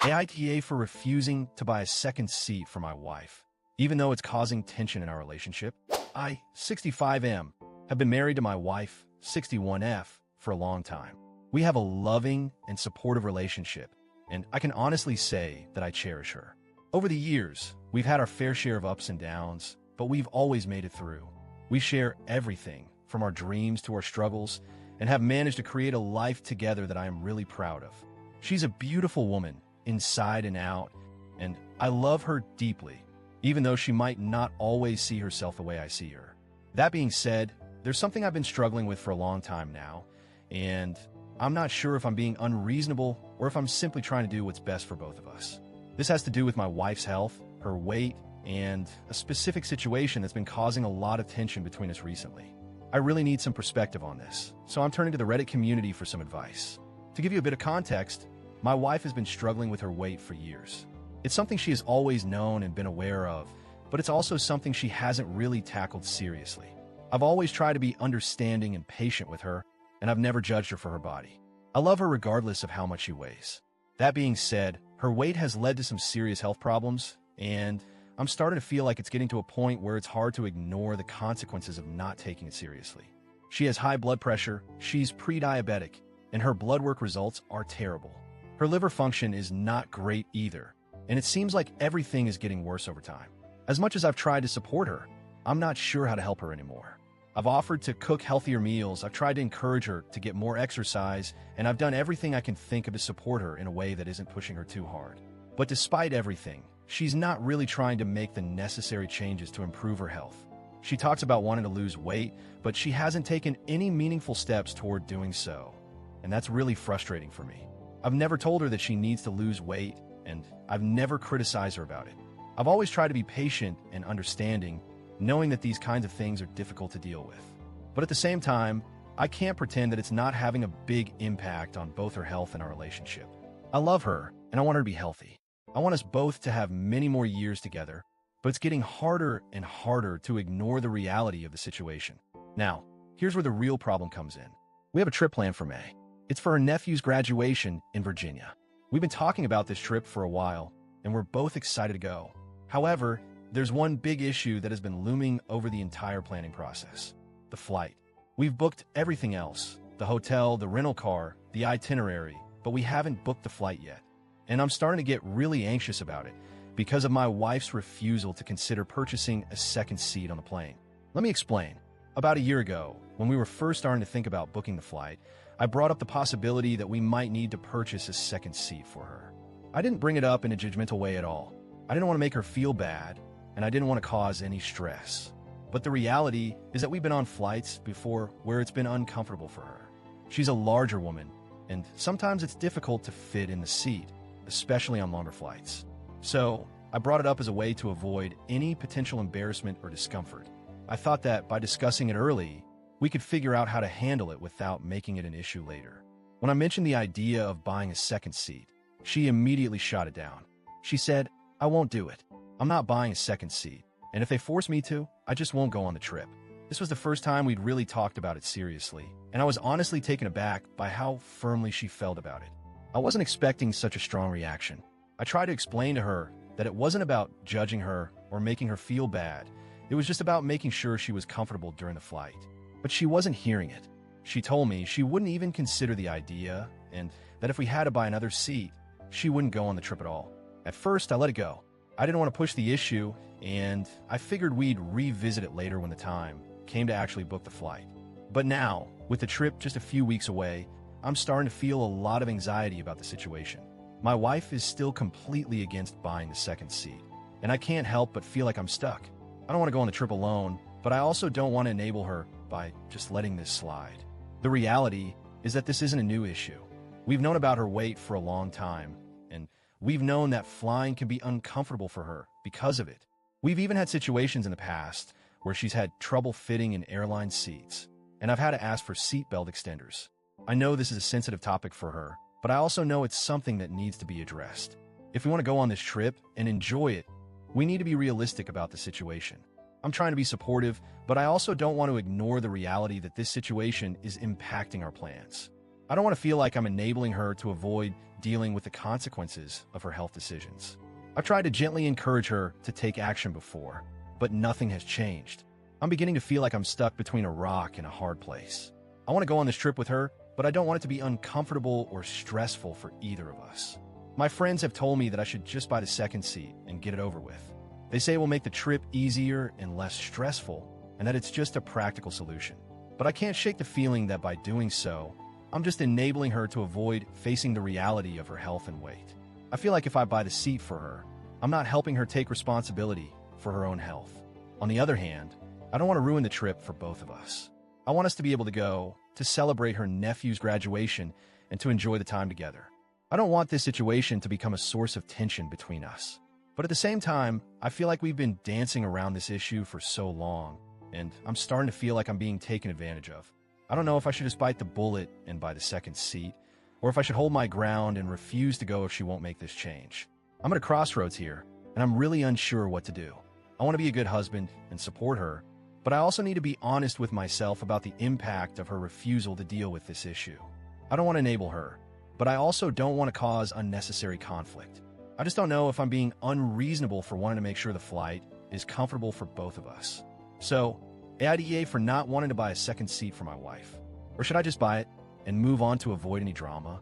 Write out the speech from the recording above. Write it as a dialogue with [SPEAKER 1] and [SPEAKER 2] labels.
[SPEAKER 1] AITA for refusing to buy a second seat for my wife, even though it's causing tension in our relationship. I, 65M, have been married to my wife, 61F, for a long time. We have a loving and supportive relationship, and I can honestly say that I cherish her. Over the years, we've had our fair share of ups and downs, but we've always made it through. We share everything, from our dreams to our struggles, and have managed to create a life together that I am really proud of. She's a beautiful woman, inside and out, and I love her deeply, even though she might not always see herself the way I see her. That being said, there's something I've been struggling with for a long time now, and I'm not sure if I'm being unreasonable or if I'm simply trying to do what's best for both of us. This has to do with my wife's health, her weight, and a specific situation that's been causing a lot of tension between us recently. I really need some perspective on this, so I'm turning to the Reddit community for some advice. To give you a bit of context, my wife has been struggling with her weight for years. It's something she has always known and been aware of, but it's also something she hasn't really tackled seriously. I've always tried to be understanding and patient with her, and I've never judged her for her body. I love her regardless of how much she weighs. That being said, her weight has led to some serious health problems, and I'm starting to feel like it's getting to a point where it's hard to ignore the consequences of not taking it seriously. She has high blood pressure, she's pre-diabetic, and her blood work results are terrible. Her liver function is not great either, and it seems like everything is getting worse over time. As much as I've tried to support her, I'm not sure how to help her anymore. I've offered to cook healthier meals, I've tried to encourage her to get more exercise, and I've done everything I can think of to support her in a way that isn't pushing her too hard. But despite everything, she's not really trying to make the necessary changes to improve her health. She talks about wanting to lose weight, but she hasn't taken any meaningful steps toward doing so, and that's really frustrating for me. I've never told her that she needs to lose weight, and I've never criticized her about it. I've always tried to be patient and understanding, knowing that these kinds of things are difficult to deal with. But at the same time, I can't pretend that it's not having a big impact on both her health and our relationship. I love her, and I want her to be healthy. I want us both to have many more years together, but it's getting harder and harder to ignore the reality of the situation. Now, here's where the real problem comes in. We have a trip planned for May. It's for her nephew's graduation in Virginia. We've been talking about this trip for a while, and we're both excited to go. However, there's one big issue that has been looming over the entire planning process: the flight. We've booked everything else: the hotel, the rental car, the itinerary, but we haven't booked the flight yet. And I'm starting to get really anxious about it because of my wife's refusal to consider purchasing a second seat on the plane. Let me explain. About a year ago, when we were first starting to think about booking the flight, I brought up the possibility that we might need to purchase a second seat for her. I didn't bring it up in a judgmental way at all. I didn't want to make her feel bad, and I didn't want to cause any stress. But the reality is that we've been on flights before where it's been uncomfortable for her. She's a larger woman, and sometimes it's difficult to fit in the seat, especially on longer flights. So I brought it up as a way to avoid any potential embarrassment or discomfort. I thought that by discussing it early, we could figure out how to handle it without making it an issue later. When I mentioned the idea of buying a second seat, she immediately shot it down. She said, "I won't do it. I'm not buying a second seat, and if they force me to, I just won't go on the trip." This was the first time we'd really talked about it seriously, and I was honestly taken aback by how firmly she felt about it. I wasn't expecting such a strong reaction. I tried to explain to her that it wasn't about judging her or making her feel bad. It was just about making sure she was comfortable during the flight. But she wasn't hearing it. She told me she wouldn't even consider the idea, and that if we had to buy another seat, she wouldn't go on the trip at all. At first, I let it go. I didn't want to push the issue, and I figured we'd revisit it later when the time came to actually book the flight. But now, with the trip just a few weeks away, I'm starting to feel a lot of anxiety about the situation. My wife is still completely against buying the second seat, and I can't help but feel like I'm stuck. I don't want to go on the trip alone, but I also don't want to enable her by just letting this slide. The reality is that this isn't a new issue. We've known about her weight for a long time, and we've known that flying can be uncomfortable for her because of it. We've even had situations in the past where she's had trouble fitting in airline seats, and I've had to ask for seatbelt extenders. I know this is a sensitive topic for her, but I also know it's something that needs to be addressed. If we want to go on this trip and enjoy it, we need to be realistic about the situation. I'm trying to be supportive, but I also don't want to ignore the reality that this situation is impacting our plans. I don't want to feel like I'm enabling her to avoid dealing with the consequences of her health decisions. I've tried to gently encourage her to take action before, but nothing has changed. I'm beginning to feel like I'm stuck between a rock and a hard place. I want to go on this trip with her, but I don't want it to be uncomfortable or stressful for either of us. My friends have told me that I should just buy the second seat and get it over with. They say it will make the trip easier and less stressful, and that it's just a practical solution. But I can't shake the feeling that by doing so, I'm just enabling her to avoid facing the reality of her health and weight. I feel like if I buy the seat for her, I'm not helping her take responsibility for her own health. On the other hand, I don't want to ruin the trip for both of us. I want us to be able to go to celebrate her nephew's graduation and to enjoy the time together. I don't want this situation to become a source of tension between us. But at the same time, I feel like we've been dancing around this issue for so long, and I'm starting to feel like I'm being taken advantage of. I don't know if I should just bite the bullet and buy the second seat, or if I should hold my ground and refuse to go if she won't make this change. I'm at a crossroads here, and I'm really unsure what to do. I want to be a good husband and support her, but I also need to be honest with myself about the impact of her refusal to deal with this issue. I don't want to enable her, but I also don't want to cause unnecessary conflict. I just don't know if I'm being unreasonable for wanting to make sure the flight is comfortable for both of us. So, AITA for not wanting to buy a second seat for my wife. Or should I just buy it and move on to avoid any drama?